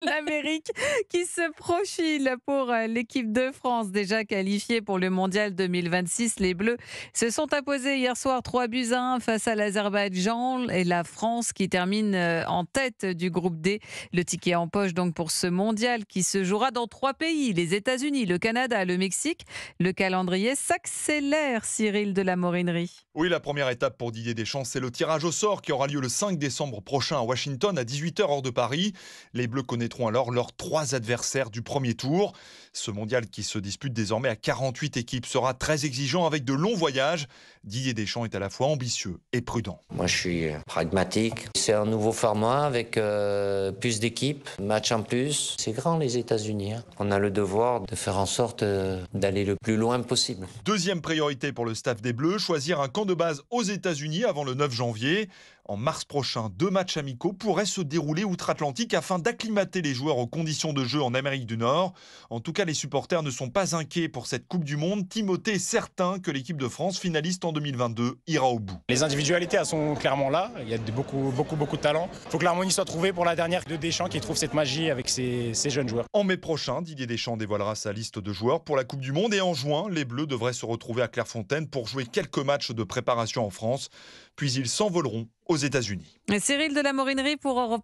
L'Amérique qui se profile pour l'équipe de France déjà qualifiée pour le mondial 2026. Les Bleus se sont imposés hier soir 3-1 face à l'Azerbaïdjan et la France qui termine en tête du groupe D. Le ticket en poche donc pour ce mondial qui se jouera dans 3 pays, les États-Unis, le Canada, le Mexique. Le calendrier s'accélère, Cyril de la Morinerie. Oui, la première étape pour Didier Deschamps, c'est le tirage au sort qui aura lieu le 5 décembre prochain à Washington à 18h heure de Paris. Les Bleus connaîtront alors leurs 3 adversaires du premier tour. Ce mondial qui se dispute désormais à 48 équipes sera très exigeant avec de longs voyages. Didier Deschamps est à la fois ambitieux et prudent. Moi, je suis pragmatique. C'est un nouveau format avec plus d'équipes, match en plus. C'est grand, les États-Unis. On a le devoir de faire en sorte d'aller le plus loin possible. Deuxième priorité pour le staff des Bleus, choisir un camp de base aux États-Unis avant le 9 janvier. En mars prochain, 2 matchs amicaux pourraient se dérouler outre-Atlantique afin d'acclimater les joueurs aux conditions de jeu en Amérique du Nord. En tout cas, les supporters ne sont pas inquiets pour cette Coupe du Monde. Timothée est certain que l'équipe de France, finaliste en 2022, ira au bout. Les individualités, elles sont clairement là. Il y a beaucoup de talent. Il faut que l'harmonie soit trouvée pour la dernière de Deschamps qui trouve cette magie avec ces jeunes joueurs. En mai prochain, Didier Deschamps dévoilera sa liste de joueurs pour la Coupe du Monde et en juin, les Bleus devraient se retrouver à Clairefontaine pour jouer quelques matchs de préparation en France. Puis ils s'envoleront aux États-Unis. Cyril de la Morinerie pour Europe